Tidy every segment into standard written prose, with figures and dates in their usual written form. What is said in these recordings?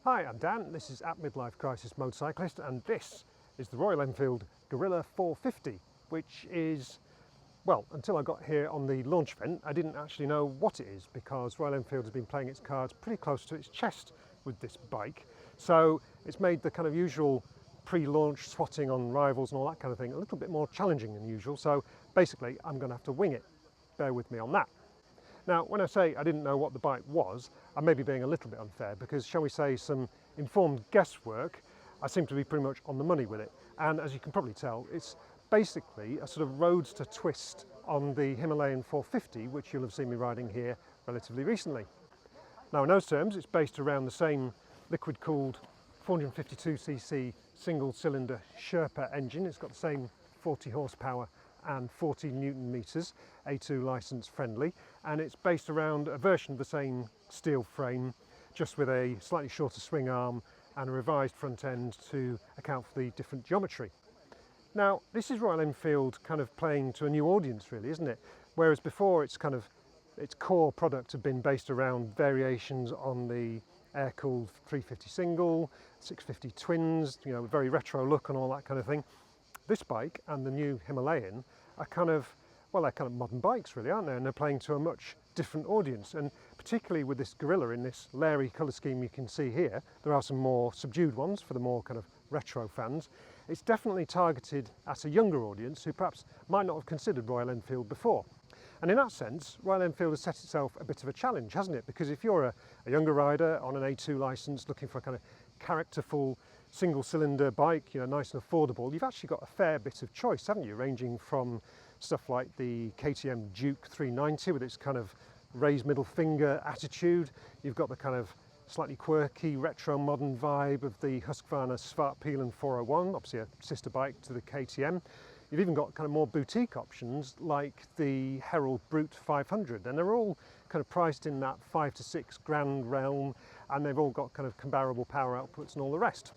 Hi, I'm Dan, this is at Midlife Crisis Motorcyclist, and this is the Royal Enfield Guerrilla 450, which is, well, until I got here on the launch event, I didn't actually know what it is because Royal Enfield has been playing its cards pretty close to its chest with this bike. So it's made the kind of usual pre-launch swatting on rivals and all that kind of thing a little bit more challenging than usual. So basically, I'm going to have to wing it. Bear with me on that. Now, when I say I didn't know what the bike was, I may be being a little bit unfair because, shall we say, some informed guesswork, I seem to be pretty much on the money with it. And as you can probably tell, it's basically a sort of roadster twist on the Himalayan 450, which you'll have seen me riding here relatively recently. Now, in those terms, it's based around the same liquid-cooled 452cc single-cylinder Sherpa engine. It's got the same 40 horsepower and 40 newton meters, A2 license friendly, and it's based around a version of the same steel frame, just with a slightly shorter swing arm and a revised front end to account for the different geometry. Now, this is Royal Enfield kind of playing to a new audience, really, isn't it? Whereas before its core product had been based around variations on the air-cooled 350 single, 650 twins, you know, very retro look and all that kind of thing. This bike and the new Himalayan are kind of modern bikes, really, aren't they? And they're playing to a much different audience. And particularly with this Guerrilla in this Larry colour scheme you can see here, there are some more subdued ones for the more kind of retro fans. It's definitely targeted at a younger audience who perhaps might not have considered Royal Enfield before. And in that sense, Royal Enfield has set itself a bit of a challenge, hasn't it? Because if you're a younger rider on an A2 licence looking for a kind of characterful single-cylinder bike, you know, nice and affordable, you've actually got a fair bit of choice, haven't you? Ranging from stuff like the KTM Duke 390 with its kind of raised middle finger attitude. You've got the kind of slightly quirky retro modern vibe of the Husqvarna Svartpilen 401, obviously a sister bike to the KTM. You've even got kind of more boutique options like the Herald Brute 500, and they're all kind of priced in that £5 to £6 grand realm, and they've all got kind of comparable power outputs and all the rest.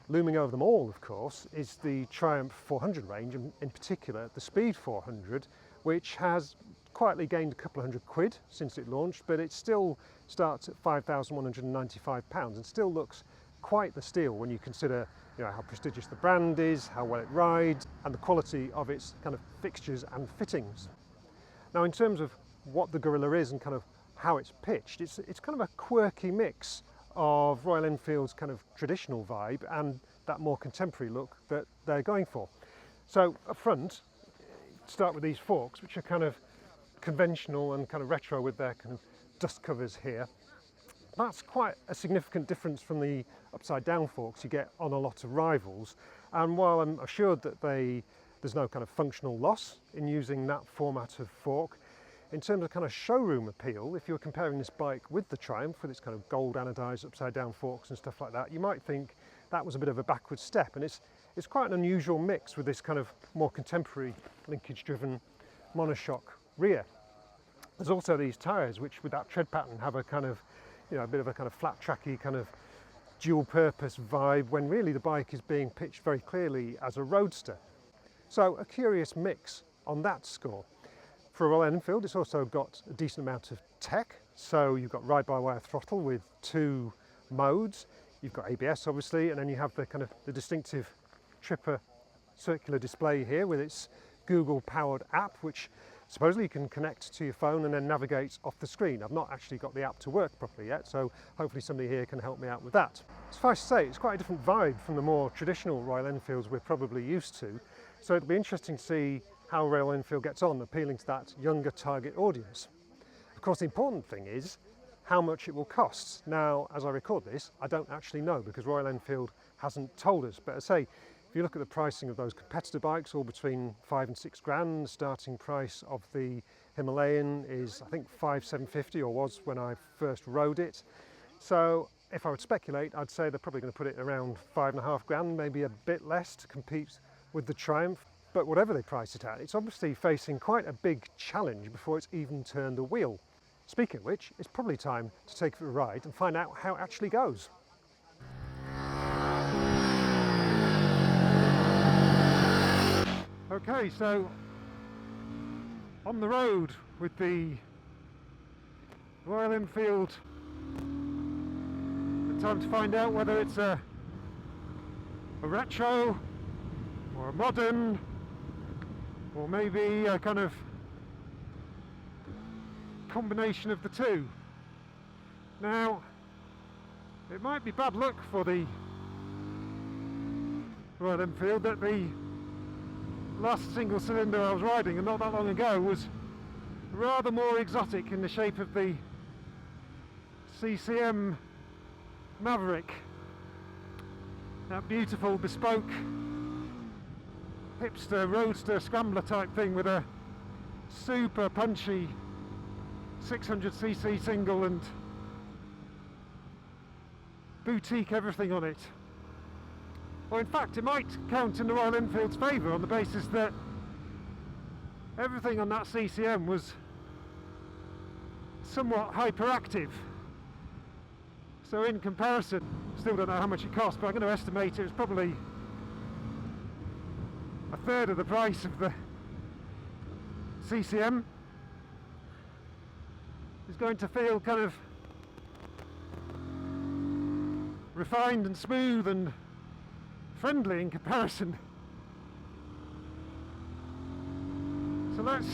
Looming over them all, of course, is the Triumph 400 range, and in particular the Speed 400, which has quietly gained a couple of £100 since it launched, but it still starts at £5,195 and still looks quite the steal when you consider, you know, how prestigious the brand is, how well it rides, and the quality of its kind of fixtures and fittings. Now, in terms of what the Guerrilla is and kind of how it's pitched, it's kind of a quirky mix of Royal Enfield's kind of traditional vibe and that more contemporary look that they're going for. So up front, start with these forks, which are kind of conventional and kind of retro with their kind of dust covers here. That's quite a significant difference from the upside down forks you get on a lot of rivals. And while I'm assured that there's no kind of functional loss in using that format of fork, in terms of kind of showroom appeal, if you're comparing this bike with the Triumph with its kind of gold anodized upside down forks and stuff like that, you might think that was a bit of a backward step. And it's quite an unusual mix with this kind of more contemporary linkage driven monoshock rear. There's also these tyres which with that tread pattern have a kind of, you know, a bit of a kind of flat tracky kind of dual purpose vibe when really the bike is being pitched very clearly as a roadster. So a curious mix on that score. For a Royal Enfield, it's also got a decent amount of tech. So you've got ride-by-wire throttle with 2 modes. You've got ABS, obviously, and then you have the kind of the distinctive Tripper circular display here with its Google-powered app, which supposedly you can connect to your phone and then navigate off the screen. I've not actually got the app to work properly yet, so hopefully somebody here can help me out with that. Suffice to say, it's quite a different vibe from the more traditional Royal Enfields we're probably used to. So it'll be interesting to see how Royal Enfield gets on appealing to that younger target audience. Of course, the important thing is how much it will cost. Now, as I record this, I don't actually know because Royal Enfield hasn't told us. But I say, if you look at the pricing of those competitor bikes, all between £5 and £6 grand, the starting price of the Himalayan is, I think, £5,750, or was when I first rode it. So if I would speculate, I'd say they're probably going to put it around £5.5 grand, maybe a bit less to compete with the Triumph. But whatever they price it at, it's obviously facing quite a big challenge before it's even turned a wheel. Speaking of which, it's probably time to take it for a ride and find out how it actually goes. Okay, so on the road with the Royal Enfield the time to find out whether it's a retro or a modern, or maybe a kind of combination of the two. Now, it might be bad luck for the Royal Enfield that the last single cylinder I was riding, and not that long ago, was rather more exotic in the shape of the CCM Maverick. That beautiful bespoke hipster roadster scrambler type thing with a super punchy 600cc single and boutique everything on it. Or in fact, it might count in the Royal Enfield's favour on the basis that everything on that CCM was somewhat hyperactive. So in comparison, still don't know how much it cost, but I'm going to estimate it was probably a third of the price of the CCM. It's going to feel kind of refined and smooth and friendly in comparison. So let's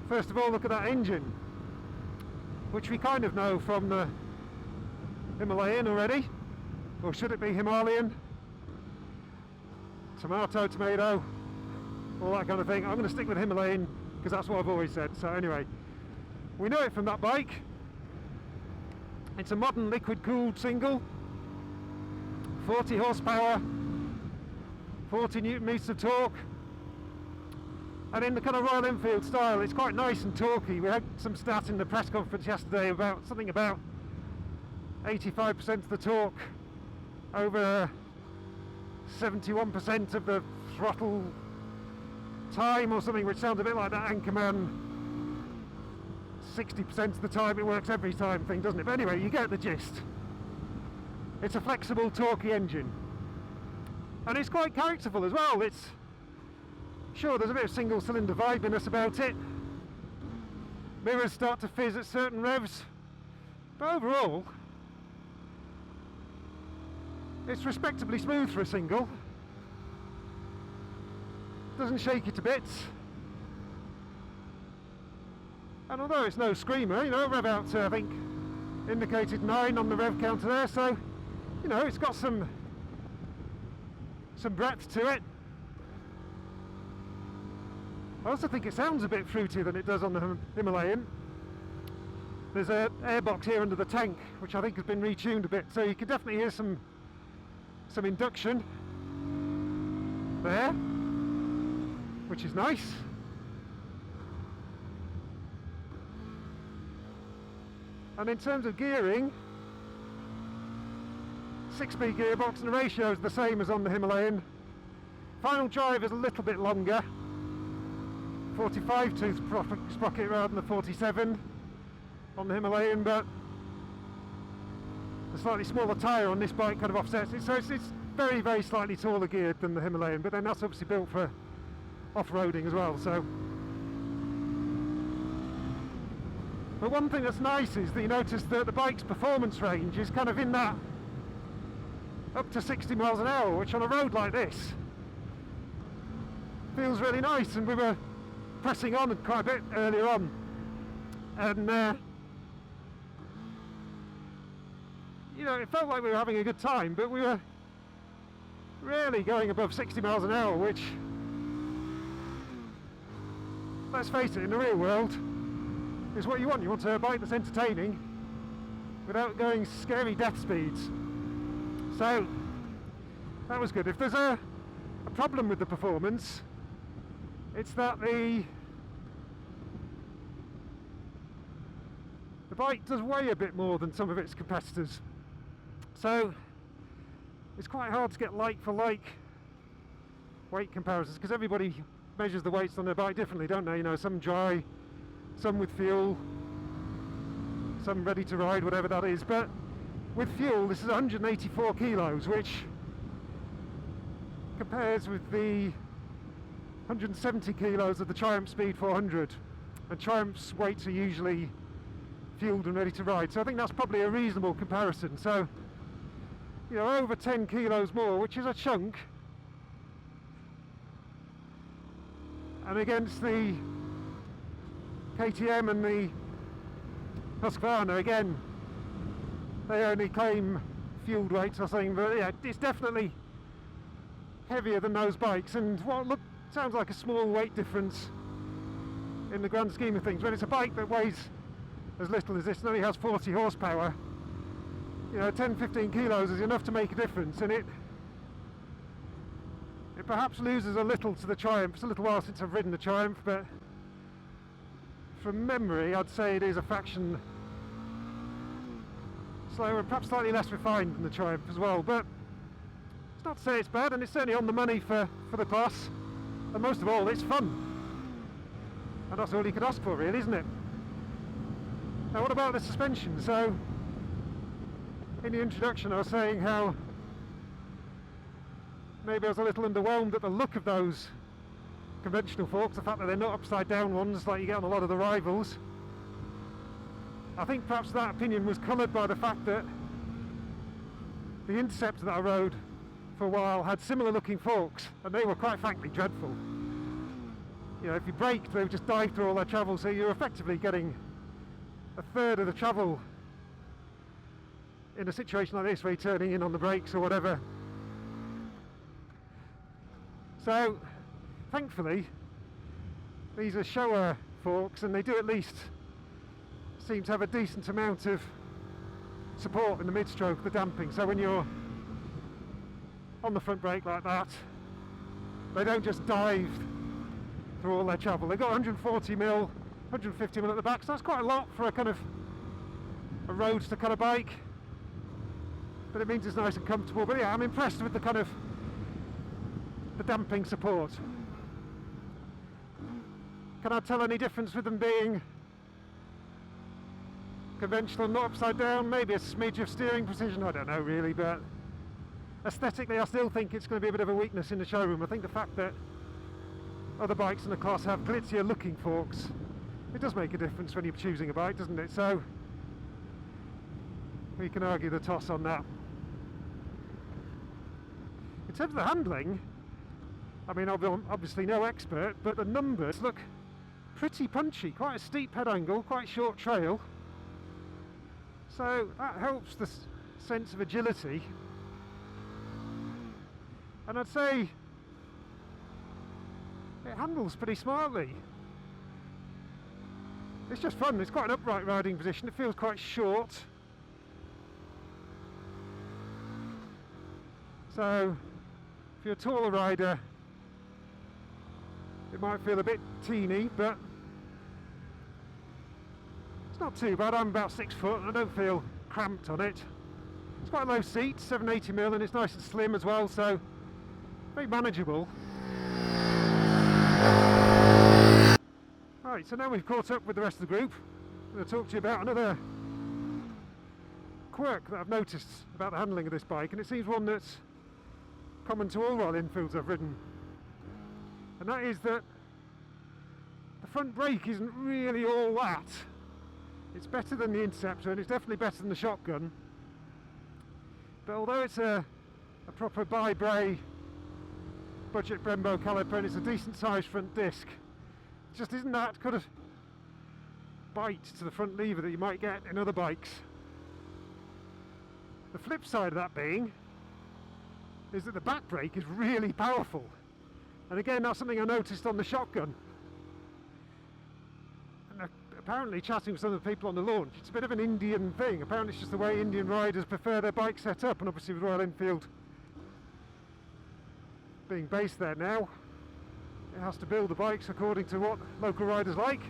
first of all look at that engine, which we kind of know from the Himalayan already. Or should it be Himalayan? Tomato, tomato, all that kind of thing. I'm going to stick with Himalayan because that's what I've always said. So anyway, we know it from that bike. It's a modern liquid cooled single, 40 horsepower, 40 newton meters of torque, and in the kind of Royal Enfield style, it's quite nice and torquey. We had some stats in the press conference yesterday about something about 85% of the torque over 71% of the throttle time or something, which sounds a bit like that Anchorman 60% of the time it works every time thing, doesn't it? But anyway, you get the gist. It's a flexible, torquey engine, and it's quite characterful as well. It's sure there's a bit of single cylinder vibiness about it. Mirrors start to fizz at certain revs, but overall it's respectably smooth for a single. Doesn't shake it to bits. And although it's no screamer, you know, rev out to, I think, indicated 9 on the rev counter there, so, you know, it's got some breadth to it. I also think it sounds a bit fruitier than it does on the Himalayan. There's an airbox here under the tank, which I think has been retuned a bit, so you can definitely hear some induction there, which is nice. And in terms of gearing, 6-speed gearbox, and the ratio is the same as on the Himalayan. Final drive is a little bit longer, 45 tooth sprocket rather than the 47 on the Himalayan, but the slightly smaller tyre on this bike kind of offsets it, so it's very, very slightly taller geared than the Himalayan, but then that's obviously built for off-roading as well. So, but one thing that's nice is that you notice that the bike's performance range is kind of in that up to 60 miles an hour, which on a road like this feels really nice. And we were pressing on quite a bit earlier on, and you know, it felt like we were having a good time, but we were really going above 60 miles an hour, which, let's face it, in the real world is what you want. You want a bike that's entertaining without going scary death speeds. So that was good. If there's a problem with the performance, it's that the bike does weigh a bit more than some of its competitors, so it's quite hard to get like for like weight comparisons, because everybody measures the weights on their bike differently, don't they? You know, some dry, some with fuel, some ready to ride, whatever that is. But with fuel, this is 184 kilos, which compares with the 170 kilos of the Triumph Speed 400. And Triumph's weights are usually fueled and ready to ride. So I think that's probably a reasonable comparison. So, you know, over 10 kilos more, which is a chunk. And against the KTM and the Husqvarna, again, they only claim fueled weights or something, but yeah, it's definitely heavier than those bikes. And what sounds like a small weight difference in the grand scheme of things, when it's a bike that weighs as little as this and only has 40 horsepower, you know, 10-15 kilos is enough to make a difference, and it perhaps loses a little to the Triumph. It's a little while since I've ridden the Triumph, but from memory I'd say it is a fraction slower and perhaps slightly less refined than the Triumph as well. But it's not to say it's bad, and it's certainly on the money for the class, and most of all it's fun, and that's all you could ask for really, isn't it? Now what about the suspension? So in the introduction I was saying how maybe I was a little underwhelmed at the look of those conventional forks, the fact that they're not upside down ones like you get on a lot of the rivals. I think perhaps that opinion was coloured by the fact that the Interceptor that I rode for a while had similar looking forks, and they were quite frankly dreadful. You know, if you braked, they would just dive through all their travel, so you're effectively getting a third of the travel in a situation like this where you're turning in on the brakes or whatever. So thankfully these are Showa forks, and they do at least seem to have a decent amount of support in the mid-stroke, the damping, so when you're on the front brake like that, they don't just dive through all their travel. They've got 140mm, 150mm at the back, so that's quite a lot for a kind of a roadster kind of bike, but it means it's nice and comfortable. But yeah, I'm impressed with the kind of the damping support. Can I tell any difference with them being conventional and not upside down? Maybe a smidge of steering precision, I don't know really, but aesthetically I still think it's going to be a bit of a weakness in the showroom. I think the fact that other bikes in the class have glitzier looking forks, it does make a difference when you're choosing a bike, doesn't it? So we can argue the toss on that. In terms of the handling, I mean, I'm obviously no expert, but the numbers look pretty punchy. Quite a steep head angle, quite short trail, so that helps the sense of agility. And I'd say it handles pretty smartly. It's just fun. It's quite an upright riding position. It feels quite short, so if you're a taller rider it might feel a bit teeny, but it's not too bad. I'm about 6 foot and I don't feel cramped on it. It's quite a low seat, 780mm, and it's nice and slim as well, so very manageable. Right, so now we've caught up with the rest of the group, I'm going to talk to you about another quirk that I've noticed about the handling of this bike, and it seems one that's common to all Royal Enfields I've ridden. And that is that the front brake isn't really all that. It's better than the Interceptor, and it's definitely better than the Shotgun. But although it's a proper bi-bray budget Brembo caliper and it's a decent sized front disc, it just isn't that kind of bite to the front lever that you might get in other bikes. The flip side of that being is that the back brake is really powerful. And again, that's something I noticed on the Shotgun. And apparently, chatting with some of the people on the launch, it's a bit of an Indian thing. Apparently it's just the way Indian riders prefer their bike set up, and obviously with Royal Enfield being based there now, it has to build the bikes according to what local riders like.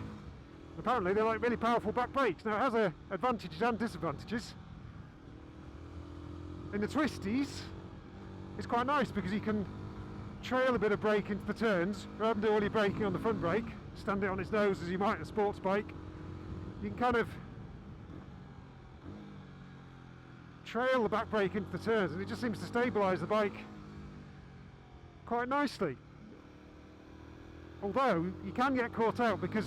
Apparently they like really powerful back brakes. Now it has advantages and disadvantages. In the twisties, it's quite nice because you can trail a bit of brake into the turns rather than do all your braking on the front brake, stand it on its nose as you might in a sports bike. You can kind of trail the back brake into the turns, and it just seems to stabilise the bike quite nicely. Although you can get caught out because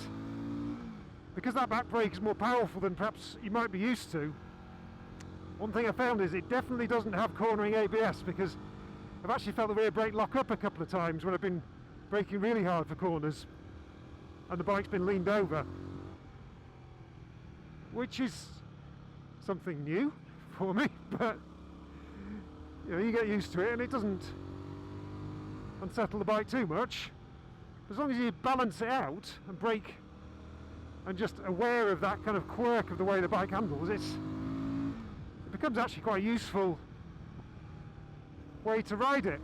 because that back brake is more powerful than perhaps you might be used to, one thing I found is it definitely doesn't have cornering ABS, because I've actually felt the rear brake lock up a couple of times when I've been braking really hard for corners and the bike's been leaned over, which is something new for me, but you know, you get used to it and it doesn't unsettle the bike too much. As long as you balance it out and brake and just aware of that kind of quirk of the way the bike handles, it becomes actually quite a useful way to ride it.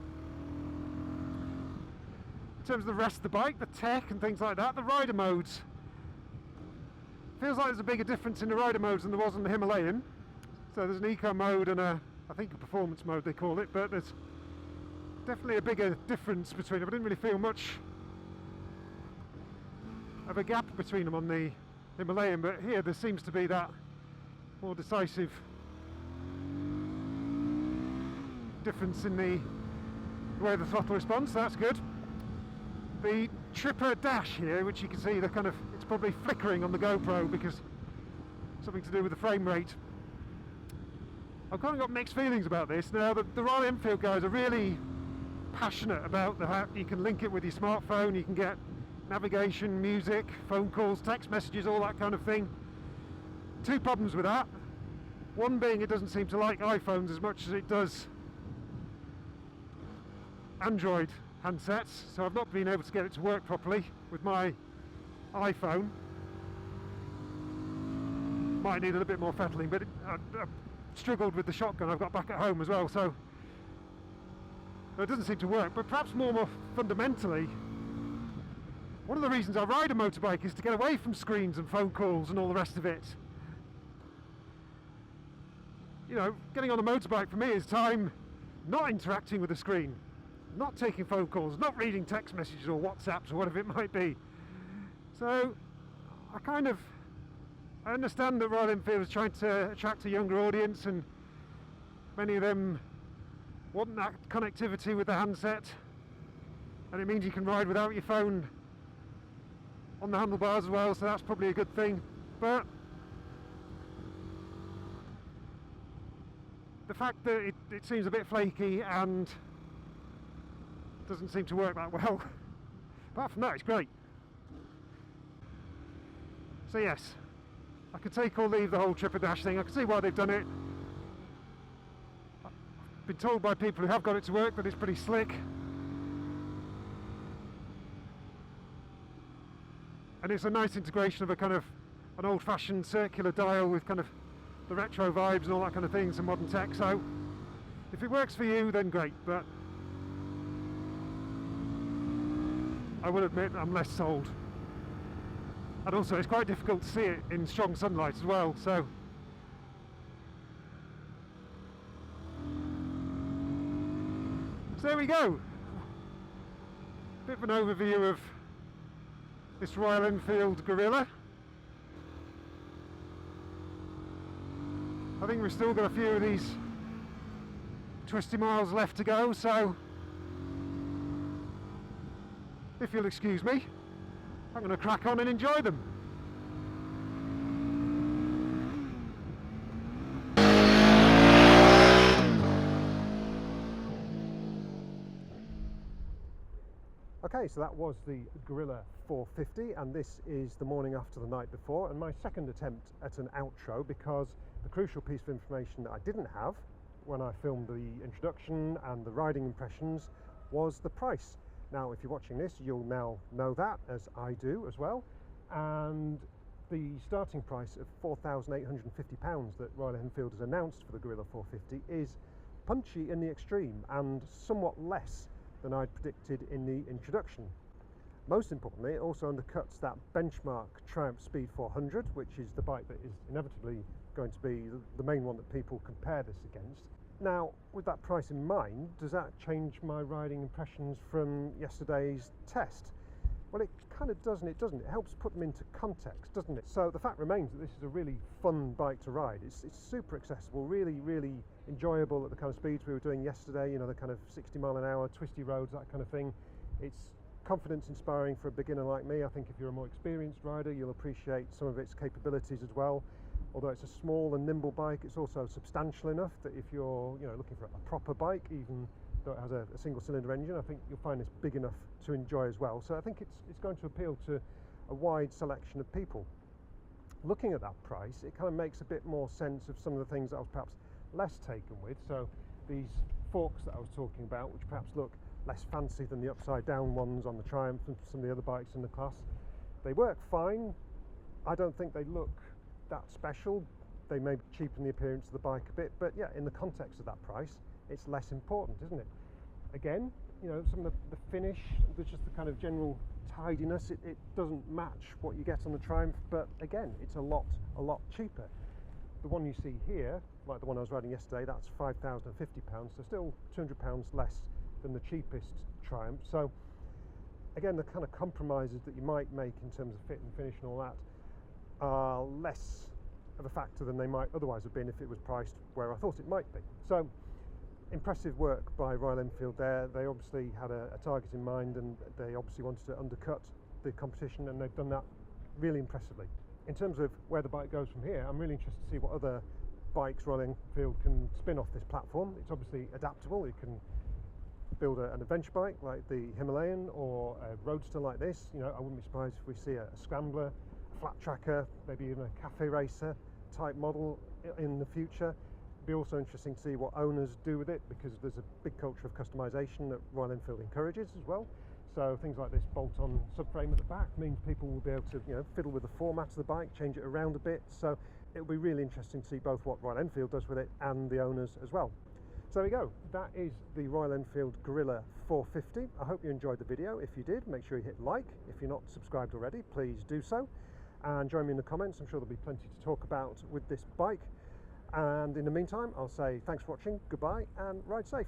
In terms of the rest of the bike, the tech and things like that, the rider modes, feels like there's a bigger difference in the rider modes than there was on the Himalayan. So there's an eco mode and I think a performance mode they call it, but there's definitely a bigger difference between them. I didn't really feel much of a gap between them on the Himalayan, but here there seems to be that more decisive difference in the way the throttle responds, so that's good. The tripper dash here, which you can see, it's probably flickering on the GoPro because something to do with the frame rate. I've kind of got mixed feelings about this. Now, the Royal Enfield guys are really passionate about the fact you can link it with your smartphone, you can get navigation, music, phone calls, text messages, all that kind of thing. Two problems with that. One being it doesn't seem to like iPhones as much as it does Android handsets, so I've not been able to get it to work properly with my iPhone. Might need a little bit more fettling, but I struggled with the shotgun I've got back at home as well, so it doesn't seem to work. But perhaps more fundamentally, one of the reasons I ride a motorbike is to get away from screens and phone calls and all the rest of it. You know, getting on a motorbike for me is time not interacting with the screen, not taking phone calls, not reading text messages or WhatsApps or whatever it might be. So I understand that Royal Enfield is trying to attract a younger audience, and many of them want that connectivity with the handset, and it means you can ride without your phone on the handlebars as well, so that's probably a good thing. But the fact that it seems a bit flaky and doesn't seem to work that well, apart from that, it's great. So yes, I could take or leave the whole tripper dash thing. I can see why they've done it. I've been told by people who have got it to work that it's pretty slick. And it's a nice integration of a kind of an old-fashioned circular dial with kind of the retro vibes and all that kind of thing, some modern tech. So if it works for you, then great, but I will admit I'm less sold. And also it's quite difficult to see it in strong sunlight as well, so there we go. Bit of an overview of this Royal Enfield Guerrilla. I think we've still got a few of these twisty miles left to go, so if you'll excuse me, I'm going to crack on and enjoy them. Okay, so that was the Guerrilla 450, and this is the morning after the night before, and my second attempt at an outro, because the crucial piece of information that I didn't have when I filmed the introduction and the riding impressions was the price. Now, if you're watching this, you'll now know that, as I do as well, and the starting price of £4,850 that Royal Enfield has announced for the Guerrilla 450 is punchy in the extreme and somewhat less than I'd predicted in the introduction. Most importantly, it also undercuts that benchmark Triumph Speed 400, which is the bike that is inevitably going to be the main one that people compare this against. Now, with that price in mind, does that change my riding impressions from yesterday's test? Well, it kind of does and it doesn't. It helps put them into context, doesn't it? So the fact remains that this is a really fun bike to ride. It's super accessible, really, really enjoyable at the kind of speeds we were doing yesterday, you know, the kind of 60 mile an hour, twisty roads, that kind of thing. It's confidence inspiring for a beginner like me. I think if you're a more experienced rider, you'll appreciate some of its capabilities as well. Although it's a small and nimble bike, it's also substantial enough that if you're looking for a proper bike, even though it has a single cylinder engine, I think you'll find this big enough to enjoy as well. So I think it's going to appeal to a wide selection of people. Looking at that price, it kind of makes a bit more sense of some of the things that I was perhaps less taken with. So these forks that I was talking about, which perhaps look less fancy than the upside down ones on the Triumph and some of the other bikes in the class, they work fine. I don't think they look that special. They may cheapen the appearance of the bike a bit, but yeah, in the context of that price, it's less important, isn't it? Again, some of the finish, there's just the kind of general tidiness. It doesn't match what you get on the Triumph, but again, it's a lot cheaper. The one you see here, like the one I was riding yesterday, that's £5,050, so still £200 less than the cheapest Triumph. So again, the kind of compromises that you might make in terms of fit and finish and all that are less of a factor than they might otherwise have been if it was priced where I thought it might be. So impressive work by Royal Enfield there. They obviously had a target in mind, and they obviously wanted to undercut the competition, and they've done that really impressively. In terms of where the bike goes from here, I'm really interested to see what other bikes Royal Enfield can spin off this platform. It's obviously adaptable. You can build an adventure bike like the Himalayan, or a roadster like this. I wouldn't be surprised if we see a scrambler, a flat tracker, maybe even a cafe racer type model in the future. It'd be also interesting to see what owners do with it, because there's a big culture of customization that Royal Enfield encourages as well. So things like this bolt-on subframe at the back means people will be able to fiddle with the format of the bike, change it around a bit. So it'll be really interesting to see both what Royal Enfield does with it and the owners as well. So there we go, that is the Royal Enfield Guerrilla 450. I hope you enjoyed the video. If you did, make sure you hit like. If you're not subscribed already, please do so, and join me in the comments. I'm sure there'll be plenty to talk about with this bike. And in the meantime, I'll say thanks for watching, goodbye, and ride safe.